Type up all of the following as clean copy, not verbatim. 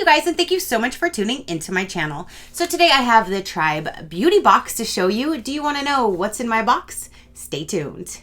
you guys, and thank you so much for tuning into my channel. So today I have the Tribe Beauty Box to show you. Do you want to know what's in my box? Stay tuned.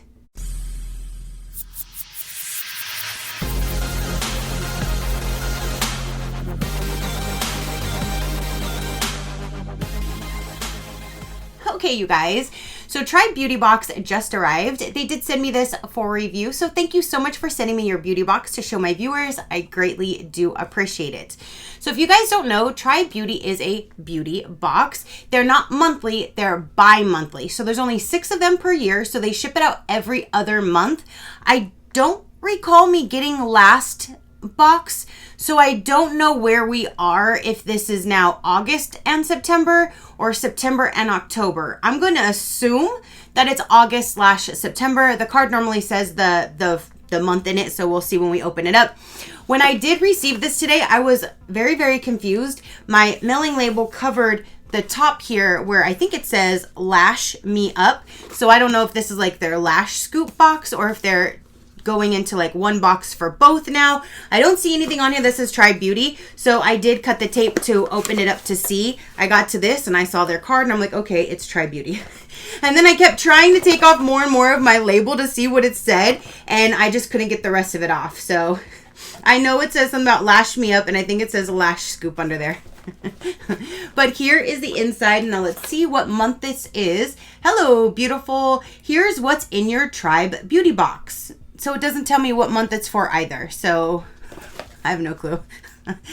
Okay, you guys, so Tribe Beauty Box just arrived. They did send me this for review, so thank you so much for sending me your beauty box to show my viewers. I greatly do appreciate it. So if you guys don't know, Tribe Beauty is a beauty box. They're not monthly, they're bi-monthly. So there's only 6 of them per year, so they ship it out every other month. I don't recall me getting last box, so I don't know where we are, if this is now August and September or September and October. I'm going to assume that it's August/September. The card normally says the month in it, so we'll see when we open it up. When I did receive this today, I was very confused. My mailing label covered the top here where I think it says Lash Me Up, so I don't know if this is like their lash scoop box or if they're going into like one box for both now. I don't see anything on here that says Tribe Beauty, so I did cut the tape to open it up to see. I got to this and I saw their card and I'm like, okay, it's Tribe Beauty. And then I kept trying to take off more and more of my label to see what it said, and I just couldn't get the rest of it off. So I know it says something about Lash Me Up, and I think it says Lash Scoop under there. But here is the inside. Now let's see what month this is. Hello, beautiful. Here's what's in your Tribe Beauty box. So it doesn't tell me what month it's for either, so I have no clue.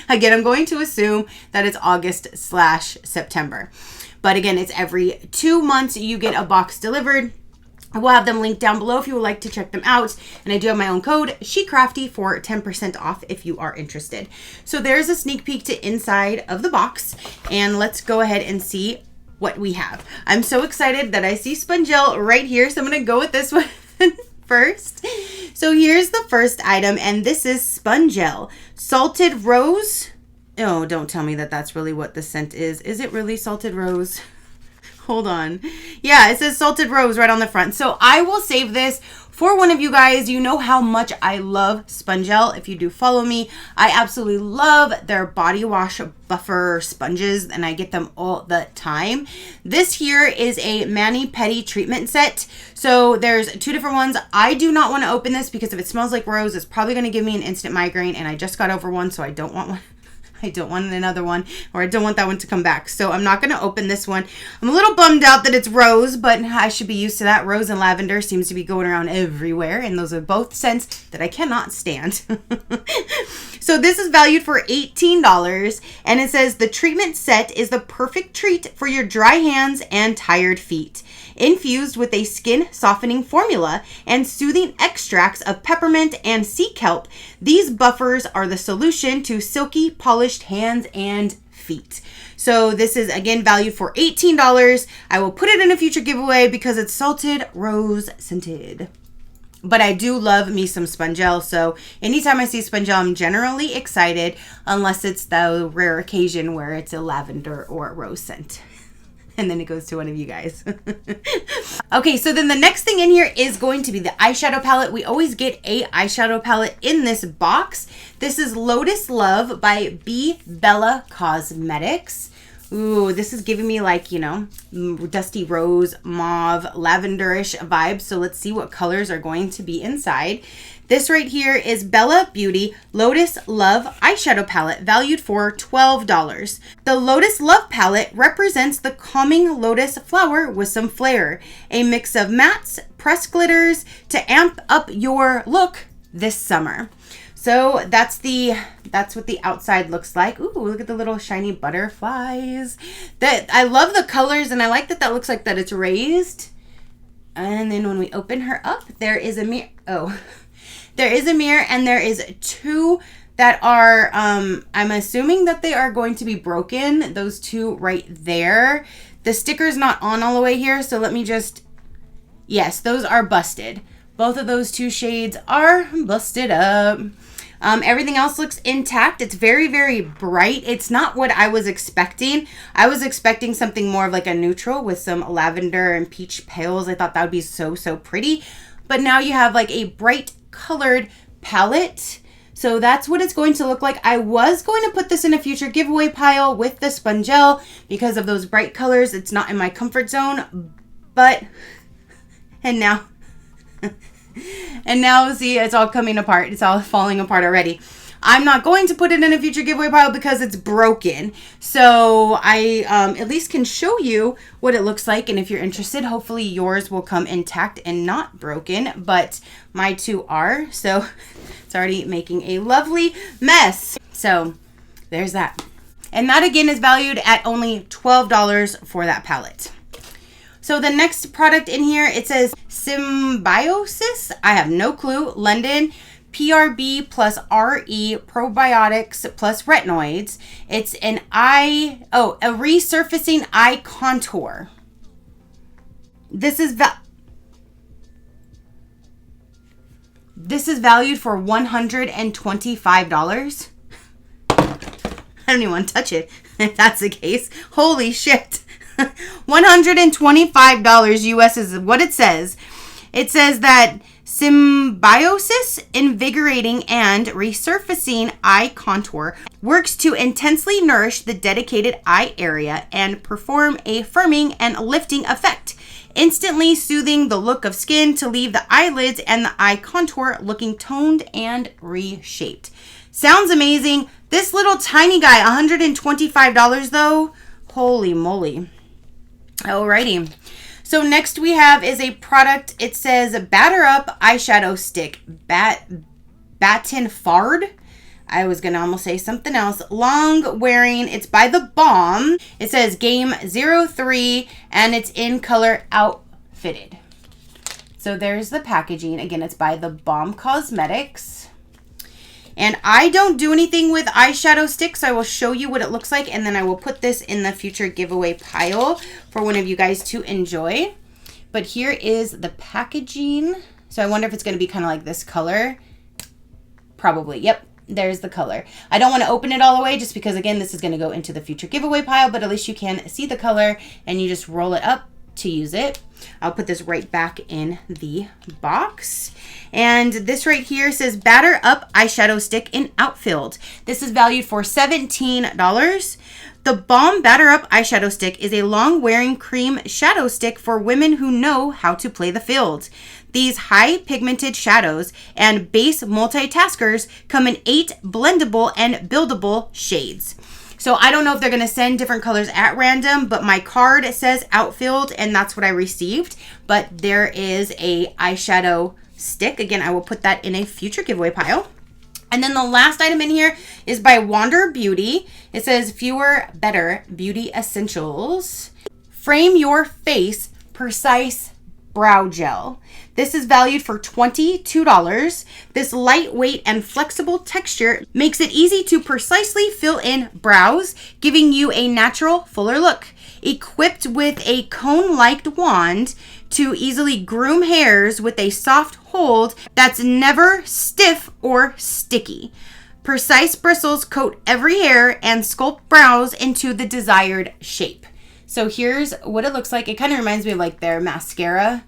Again, I'm going to assume that it's August/September. But again, it's every 2 months you get a box delivered. I will have them linked down below if you would like to check them out. And I do have my own code, Shecrafty, for 10% off if you are interested. So there's a sneak peek to inside of the box. And let's go ahead and see what we have. I'm so excited that I see Spongel right here, so I'm going to go with this one first. So here's the first item, and this is Spongel Salted Rose. Oh, don't tell me that that's really what the scent is. Is it really Salted Rose? Hold on. Yeah, it says Salted Rose right on the front. So I will save this for one of you guys. You know how much I love Spongel. If you do follow me, I absolutely love their body wash buffer sponges, and I get them all the time. This here is a Mani Pedi treatment set. So there's 2 different ones. I do not want to open this because if it smells like rose, it's probably going to give me an instant migraine, and I just got over one, so I don't want one. I don't want another one, or I don't want that one to come back. So I'm not going to open this one. I'm a little bummed out that it's rose, but I should be used to that. Rose and lavender seems to be going around everywhere, and those are both scents that I cannot stand. So this is valued for $18, and it says the treatment set is the perfect treat for your dry hands and tired feet. Infused with a skin softening formula and soothing extracts of peppermint and sea kelp, these buffers are the solution to silky, polished hands and feet. So this is again valued for $18. I will put it in a future giveaway because it's salted rose scented. But I do love me some Spongel, so anytime I see Spongel, I'm generally excited, unless it's the rare occasion where it's a lavender or a rose scent. And then it goes to one of you guys. Okay, so then the next thing in here is going to be the eyeshadow palette. We always get a eyeshadow palette in this box. This is Lotus Love by B. Bella Cosmetics. Ooh, this is giving me like, you know, dusty rose, mauve, lavenderish vibes. So let's see what colors are going to be inside. This right here is Bella Beauty Lotus Love Eyeshadow Palette, valued for $12. The Lotus Love palette represents the calming lotus flower with some flair. A mix of mattes, pressed glitters to amp up your look this summer. So that's what the outside looks like. Ooh, look at the little shiny butterflies. I love the colors, and I like that looks like that it's raised. And then when we open her up, there is a mirror. Oh, there is a mirror, and there is 2 that are, I'm assuming that they are going to be broken. Those 2 right there. The sticker's not on all the way here, so let me just, yes, those are busted. Both of those 2 shades are busted up. Everything else looks intact. It's very bright. It's not what I was expecting. I was expecting something more of like a neutral with some lavender and peach pales. I thought that would be so pretty. But now you have like a bright colored palette. So that's what it's going to look like. I was going to put this in a future giveaway pile with the Spongel because of those bright colors. It's not in my comfort zone, but, and now see, it's all coming apart. It's all falling apart already. I'm not going to put it in a future giveaway pile because it's broken. So I at least can show you what it looks like. And if you're interested, hopefully yours will come intact and not broken. But my two are. So it's already making a lovely mess. So there's that. And that again is valued at only $12 for that palette. So the next product in here, it says Symbiosis. I have no clue. London. PRB plus RE probiotics plus retinoids. It's a resurfacing eye contour. This is valued for $125. I don't even want to touch it if that's the case. Holy shit. $125 US is what it says. It says that Symbiosis Invigorating and Resurfacing Eye Contour works to intensely nourish the dedicated eye area and perform a firming and lifting effect, instantly soothing the look of skin to leave the eyelids and the eye contour looking toned and reshaped. Sounds amazing. This little tiny guy, $125 though. Holy moly. Alrighty. So next we have is a product. It says Batter Up Eyeshadow Stick. Batin Fard. I was going to almost say something else. Long wearing. It's by The Balm. It says Game 03 and it's in color Outfitted. So there's the packaging. Again, it's by The Balm Cosmetics. And I don't do anything with eyeshadow sticks. So I will show you what it looks like. And then I will put this in the future giveaway pile for one of you guys to enjoy. But here is the packaging. So I wonder if it's going to be kind of like this color. Probably. Yep. There's the color. I don't want to open it all the way just because, again, this is going to go into the future giveaway pile. But at least you can see the color and you just roll it up to use it. I'll put this right back in the box. And this right here says Batter Up Eyeshadow Stick in Outfilled. This is valued for $17. The Balm Batter Up Eyeshadow Stick is a long-wearing cream shadow stick for women who know how to play the field. These high-pigmented shadows and base multitaskers come in 8 blendable and buildable shades. So I don't know if they're going to send different colors at random, but my card says Outfilled, and that's what I received. But there is a eyeshadow stick. Again, I will put that in a future giveaway pile. And then the last item in here is by Wander Beauty. It says Fewer Better Beauty Essentials. Frame Your Face Precise Brow Gel. This is valued for $22. This lightweight and flexible texture makes it easy to precisely fill in brows, giving you a natural, fuller look. Equipped with a cone-like wand to easily groom hairs with a soft hold that's never stiff or sticky. Precise bristles coat every hair and sculpt brows into the desired shape. So here's what it looks like. It kind of reminds me of like their mascara.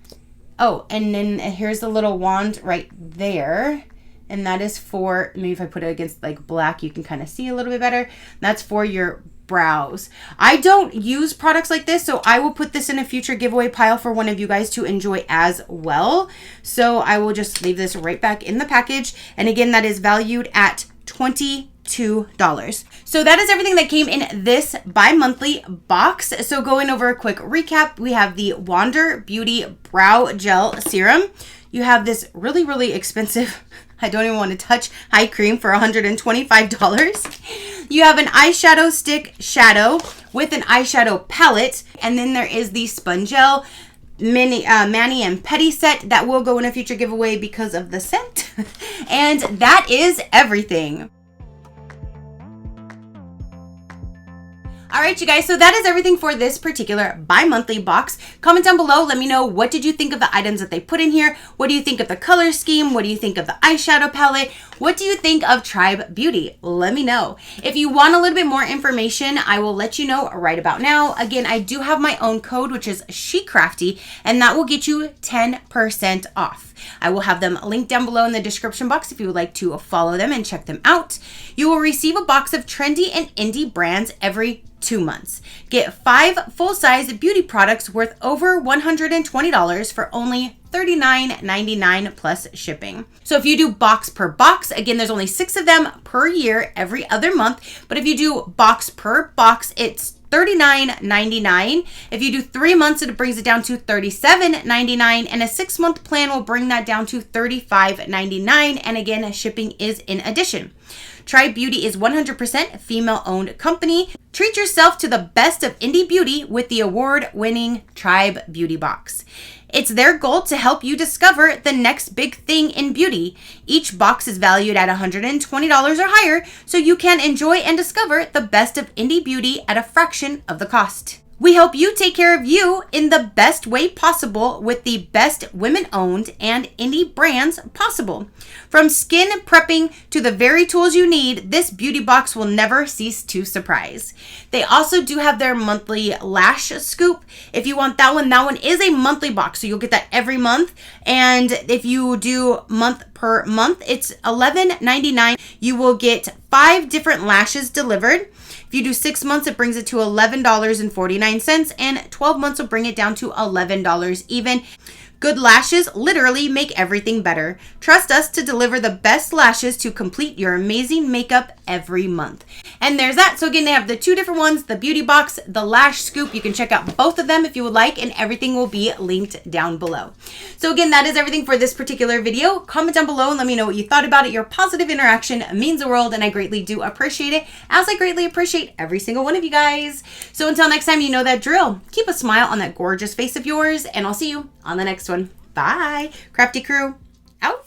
Oh, and then here's the little wand right there. And that is for, maybe if I put it against like black, you can kind of see a little bit better. That's for your brows. I don't use products like this, so I will put this in a future giveaway pile for one of you guys to enjoy as well. So I will just leave this right back in the package. And again, that is valued at $22. So that is everything that came in this bi-monthly box. So going over a quick recap, we have the Wander Beauty Brow Gel Serum. You have this really, really expensive, I don't even want to touch, eye cream for $125. You have an eyeshadow stick shadow with an eyeshadow palette. And then there is the Spongel Mani and Pedi set that will go in a future giveaway because of the scent. And that is everything. All right, you guys, so that is everything for this particular bi-monthly box. Comment down below. Let me know, what did you think of the items that they put in here? What do you think of the color scheme? What do you think of the eyeshadow palette? What do you think of Tribe Beauty? Let me know. If you want a little bit more information, I will let you know right about now. Again, I do have my own code, which is Shecrafty, and that will get you 10% off. I will have them linked down below in the description box if you would like to follow them and check them out. You will receive a box of trendy and indie brands every 2 months. Get 5 full-size beauty products worth over $120 for only $39.99 plus shipping. So if you do box per box, again, there's only 6 of them per year every other month. But if you do box per box, it's $39.99. If you do 3 months, it brings it down to $37.99, and a 6-month plan will bring that down to $35.99. And again, shipping is in addition. Tribe Beauty is 100% female-owned company. Treat yourself to the best of indie beauty with the award-winning Tribe Beauty Box. It's their goal to help you discover the next big thing in beauty. Each box is valued at $120 or higher, so you can enjoy and discover the best of indie beauty at a fraction of the cost. We help you take care of you in the best way possible with the best women-owned and indie brands possible. From skin prepping to the very tools you need, this beauty box will never cease to surprise. They also do have their monthly lash scoop. If you want that one is a monthly box, so you'll get that every month. And if you do month per month, it's $11.99. You will get 5 different lashes delivered. If you do 6 months, it brings it to $11.49, and 12 months will bring it down to $11 even. Good lashes literally make everything better. Trust us to deliver the best lashes to complete your amazing makeup every month. And there's that. So again, they have the 2 different ones, the beauty box, the lash scoop. You can check out both of them if you would like, and everything will be linked down below. So again, that is everything for this particular video. Comment down below and let me know what you thought about it. Your positive interaction means the world, and I greatly do appreciate it, as I greatly appreciate every single one of you guys. So until next time, you know that drill. Keep a smile on that gorgeous face of yours, and I'll see you on the next one. Bye. Crafty crew, out.